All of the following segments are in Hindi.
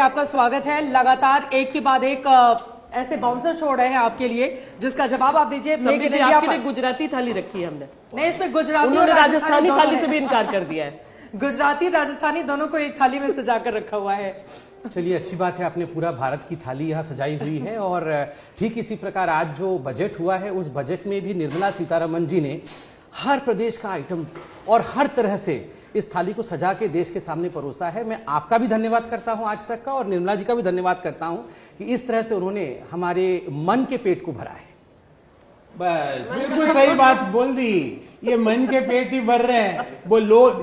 आपका स्वागत है। लगातार एक के बाद एक ऐसे बाउंसर छोड़ रहे हैं आपके लिए, जिसका जवाब आप दीजिए। मेक इन इंडिया आपके लिए गुजराती थाली रखी है हमने। नहीं, इसमें गुजराती और राजस्थानी थाली से भी इनकार कर दिया है। गुजराती राजस्थानी दोनों को एक थाली में सजा कर रखा हुआ है। चलिए, अच्छी बात है, आपने पूरा भारत की थाली यहाँ सजाई हुई है। और ठीक इसी प्रकार आज जो बजट हुआ है, उस बजट में भी निर्मला सीतारमण जी ने हर प्रदेश का आइटम और हर तरह से इस थाली को सजा के देश के सामने परोसा है। मैं आपका भी धन्यवाद करता हूं आज तक का, और निर्मला जी का भी धन्यवाद करता हूं कि इस तरह से उन्होंने हमारे मन के पेट को भरा है। बस बिल्कुल सही बात बोल दी। ये मन के पेट ही भर रहे हैं, वो लोग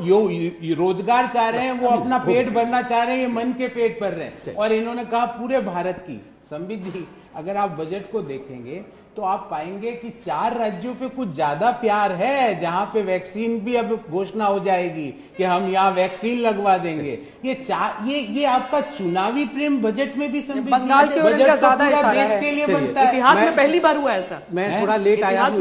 रोजगार चाह रहे हैं, वो अपना पेट भरना चाह रहे हैं, ये मन के पेट भर रहे हैं। और इन्होंने कहा पूरे भारत की समृद्धि। अगर आप बजट को देखेंगे तो आप पाएंगे कि 4 राज्यों पे कुछ ज्यादा प्यार है, जहां पे वैक्सीन भी अब घोषणा हो जाएगी कि हम यहाँ वैक्सीन लगवा देंगे। ये आपका चुनावी प्रेम बजट में भी बंगाल के बजट तो पूरा देश के लिए बनता है। इतिहास में पहली बार हुआ ऐसा। मैं थोड़ा लेट आया हूं,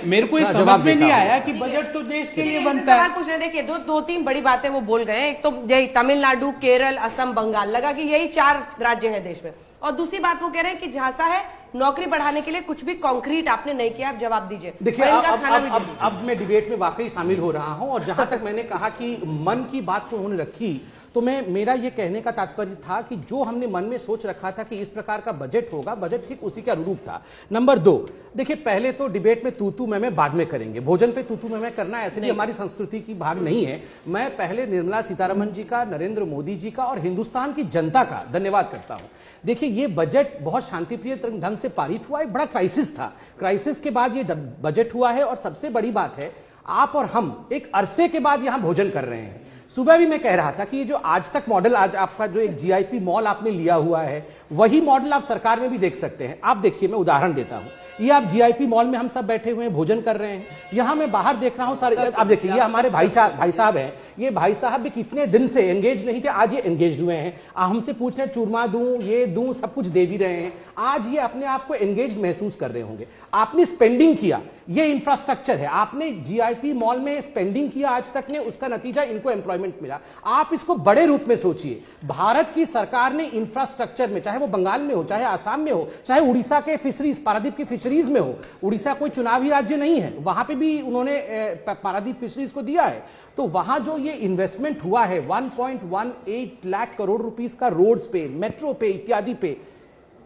मेरे को समझ में नहीं आया कि बजट तो देश के लिए बनता है। पूछने देखिए, दो तीन बड़ी बातें वो बोल गए हैं। एक तो यही तमिलनाडु, केरल, असम, बंगाल, लगा कि यही 4 राज्य हैं देश में। और दूसरी बात वो कह रहे हैं कि झांसा है नौकरी बढ़ाने के लिए कुछ भी कॉन्क्रीट आपने नहीं किया। आप जवाब दीजिए। देखिए, अब मैं डिबेट में वाकई शामिल हो रहा हूं, और जहां तक मैंने कहा कि मन की बात को उन्होंने रखी, तो मेरा ये कहने का तात्पर्य था कि जो हमने मन में सोच रखा था कि इस प्रकार का बजट होगा, बजट ठीक उसी के अनुरूप था। नंबर 2, देखिए, पहले तो डिबेट में तू मैं बाद में करेंगे। भोजन पे तू मैं करना ऐसे भी हमारी संस्कृति की भाग नहीं है। मैं पहले निर्मला सीतारमण जी का, नरेंद्र मोदी जी का और हिंदुस्तान की जनता का धन्यवाद करता हूं। देखिए, ये बजट बहुत शांतिप्रिय ढंग से पारित हुआ। एक बड़ा क्राइसिस था, क्राइसिस के बाद ये बजट हुआ है। और सबसे बड़ी बात है, आप और हम एक अरसे के बाद यहां भोजन कर रहे हैं। सुबह भी मैं कह रहा था कि ये जो आज तक मॉडल, आज आपका जो एक जीआईपी मॉल आपने लिया हुआ है, वही मॉडल आप सरकार में भी देख सकते हैं। आप देखिए, मैं उदाहरण देता हूं। ये आप जीआईपी मॉल में हम सब बैठे हुए हैं, भोजन कर रहे हैं। यहां मैं बाहर देख रहा हूं सारे, आप देखिए, ये हमारे भाई साहब हैं। ये भाई साहब भी कितने दिन से एंगेज नहीं थे, आज ये एंगेज हुए हैं। हमसे पूछ रहे हैं चूरमा दूं, ये दूं, सब कुछ दे भी रहे हैं। आज ये अपने आप को एंगेज महसूस कर रहे होंगे। आपने स्पेंडिंग किया, ये इंफ्रास्ट्रक्चर है। आपने जीआईपी मॉल में स्पेंडिंग किया आज तक ने, उसका नतीजा इनको एम्प्लॉयमेंट मिला। आप इसको बड़े रूप में सोचिए। भारत की सरकार ने इंफ्रास्ट्रक्चर में, चाहे वो बंगाल में हो, चाहे आसाम में हो, चाहे उड़ीसा के फिशरीज, पारादीप की फिशरीज में हो। उड़ीसा कोई चुनावी राज्य नहीं है, वहां पे भी उन्होंने पारादीप फिशरीज को दिया है। तो वहां जो ये इन्वेस्टमेंट हुआ है 1.18 लाख करोड़ रुपीस का, रोड्स पे, मेट्रो पे, इत्यादि पे,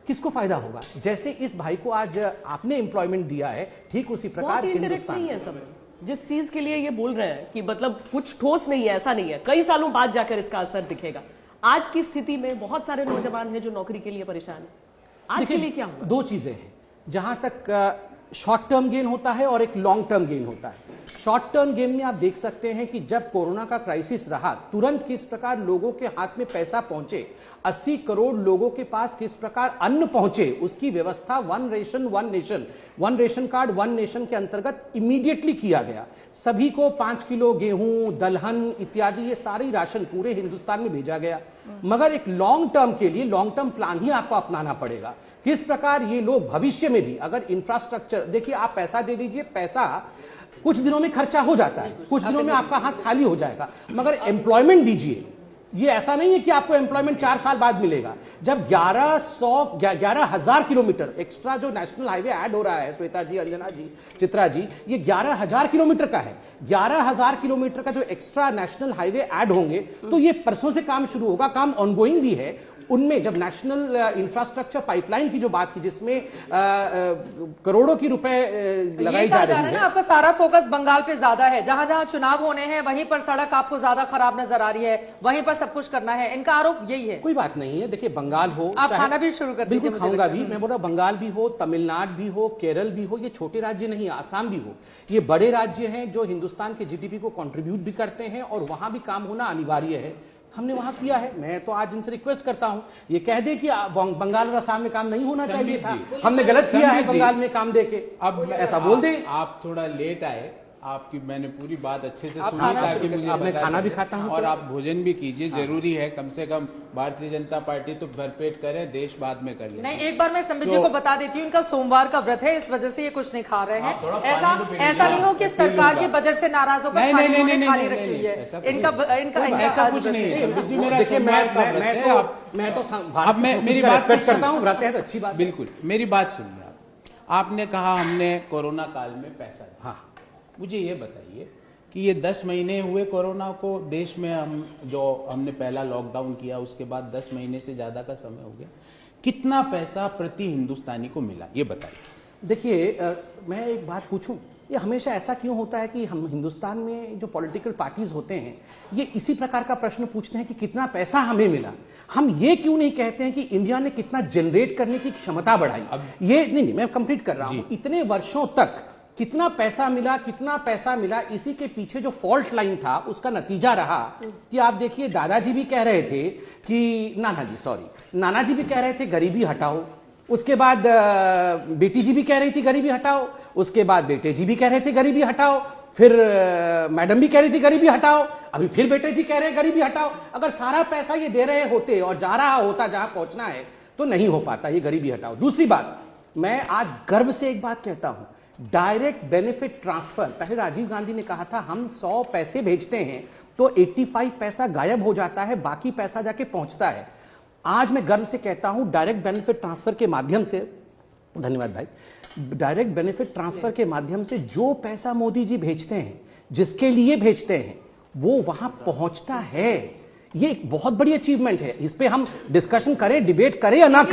किसको फायदा होगा? जैसे इस भाई को आज आपने एम्प्लॉयमेंट दिया है, ठीक उसी प्रकार हिंदुस्तान नहीं है सब। जिस चीज के लिए ये बोल रहे हैं कि मतलब कुछ ठोस नहीं है, ऐसा नहीं है। कई सालों बाद जाकर इसका असर दिखेगा। आज की स्थिति में बहुत सारे नौजवान हैं जो नौकरी के लिए परेशान है। आज के लिए क्या होगा? 2 चीजें हैं जहां तक शॉर्ट टर्म गेन होता है और एक लॉन्ग टर्म गेन होता है। शॉर्ट टर्म गेन में आप देख सकते हैं कि जब कोरोना का क्राइसिस रहा, तुरंत किस प्रकार लोगों के हाथ में पैसा पहुंचे, 80 करोड़ लोगों के पास किस प्रकार अन्न पहुंचे, उसकी व्यवस्था one ration card one nation के अंतर्गत इमीडिएटली किया गया। सभी को 5 किलो गेहूं, दलहन इत्यादि ये सारी राशन पूरे हिंदुस्तान में भेजा गया। मगर एक लॉन्ग टर्म के लिए लॉन्ग टर्म प्लान ही आपको अपनाना पड़ेगा। किस प्रकार ये लोग भविष्य में भी, अगर इंफ्रास्ट्रक्चर, देखिए, आप पैसा दे दीजिए, पैसा कुछ दिनों में खर्चा हो जाता है, कुछ दिनों में आपका हाथ खाली हो जाएगा। मगर एम्प्लॉयमेंट दीजिए। ये ऐसा नहीं है कि आपको एम्प्लॉयमेंट 4 साल बाद मिलेगा। जब 11,000 किलोमीटर एक्स्ट्रा जो नेशनल हाईवे ऐड हो रहा है, श्वेता जी, अंजना जी, चित्रा जी, ये 11,000 किलोमीटर का है। 11,000 किलोमीटर का जो एक्स्ट्रा नेशनल हाईवे ऐड होंगे, तो ये परसों से काम शुरू होगा, काम ऑनगोइंग भी है। उनमें जब नेशनल इंफ्रास्ट्रक्चर पाइपलाइन की जो बात की, जिसमें करोड़ों की रुपए लगाई जा रही है ना, आपका सारा फोकस बंगाल पे ज्यादा है। जहां जहां चुनाव होने हैं, वहीं पर सड़क आपको ज्यादा खराब नजर आ रही है, वहीं पर सब कुछ करना है। इनका आरोप यही है। कोई बात नहीं है। देखिए, बंगाल हो, आप खाना भी शुरू कर दीजिए। बिल्कुल खाऊंगा भी। मैं बोल रहा हूं, बंगाल भी हो, तमिलनाडु भी हो, केरल भी हो, ये छोटे राज्य नहीं, आसाम भी हो, ये बड़े राज्य हैं जो हिंदुस्तान के जीडीपी को कंट्रीब्यूट भी करते हैं, और वहां भी काम होना अनिवार्य है। हमने वहां किया है। मैं तो आज इनसे रिक्वेस्ट करता हूं, ये कह दे कि बंगाल और असम में काम नहीं होना चाहिए था, हमने गलत किया है बंगाल में काम देके, अब ऐसा बोल दे। आप थोड़ा लेट आए, आपकी मैंने पूरी बात अच्छे से आप सुनी खाना ताकि शुरू मुझे आपने पता खाना भी चले। खाता हूं और तो- आप भोजन भी कीजिए, जरूरी है। कम से कम भारतीय जनता पार्टी तो भरपेट करे, देश बाद में कर ले। नहीं, एक बार मैं संबित जी तो- को बता देती हूँ, इनका सोमवार का व्रत है, इस वजह से ये कुछ नहीं खा रहे आप थोड़ा हैं। पानी तो पी ऐसा लीजिए। नहीं हो कि पी सरकार के लूंगा। बजट से नाराज होकर नहीं, खाली नहीं, उन्होंने नहीं, खाली नहीं, रखी नहीं, हुई है। ऐसा कुछ इनका नहीं। इनका ऐसा कुछ नहीं है। संबित जी, मेरा देखिए सोमवार का व्रत है। मैं तो अब मेरी बात रिस्पेक्ट तो करता सुन। हूँ, व्रत है तो अच्छी बात है। बिल्कुल, मेरी बात सुनिए आप। आपने कहा हमने कोरोना काल में पैसा दिया। हाँ, मुझे ये बताइए कि ये 10 महीने हुए कोरोना को देश में, हमने पहला लॉकडाउन किया, उसके बाद 10 महीने से ज्यादा का समय हो गया, कितना पैसा प्रति हिंदुस्तानी को मिला, ये बताइए। देखिए मैं एक बात पूछूं, ये हमेशा ऐसा क्यों होता है कि हम हिंदुस्तान में जो पॉलिटिकल पार्टीज होते हैं ये इसी प्रकार का प्रश्न पूछते हैं कि कितना पैसा हमें मिला। हम ये क्यों नहीं कहते हैं कि इंडिया ने कितना जनरेट करने की क्षमता बढ़ाई। ये नहीं, मैं कंप्लीट कर रहा हूं। इतने वर्षों तक कितना पैसा मिला, इसी के पीछे जो फॉल्ट लाइन था उसका नतीजा रहा कि आप देखिए, दादाजी भी कह रहे थे कि नाना जी भी कह रहे थे गरीबी हटाओ, उसके बाद बेटी जी भी कह रही थी गरीबी हटाओ, उसके बाद बेटे जी भी कह रहे थे गरीबी हटाओ, फिर मैडम भी कह रही थी गरीबी हटाओ, अभी फिर बेटे जी कह रहे हैं गरीबी हटाओ। अगर सारा पैसा ये दे रहे होते और जा रहा होता जहां पहुंचना है तो नहीं हो पाता ये गरीबी हटाओ। दूसरी बात, मैं आज गर्व से एक बात कहता हूं, डायरेक्ट बेनिफिट ट्रांसफर, पहले राजीव गांधी ने कहा था हम 100 पैसे भेजते हैं तो 85 पैसा गायब हो जाता है, बाकी पैसा जाके पहुंचता है। आज मैं गर्व से कहता हूं डायरेक्ट बेनिफिट ट्रांसफर के माध्यम से, धन्यवाद भाई, डायरेक्ट बेनिफिट ट्रांसफर के माध्यम से जो पैसा मोदी जी भेजते हैं, जिसके लिए भेजते हैं, वो वहां पहुंचता है। ये एक बहुत बड़ी अचीवमेंट है। इस पे हम डिस्कशन करें, डिबेट करें या ना करें,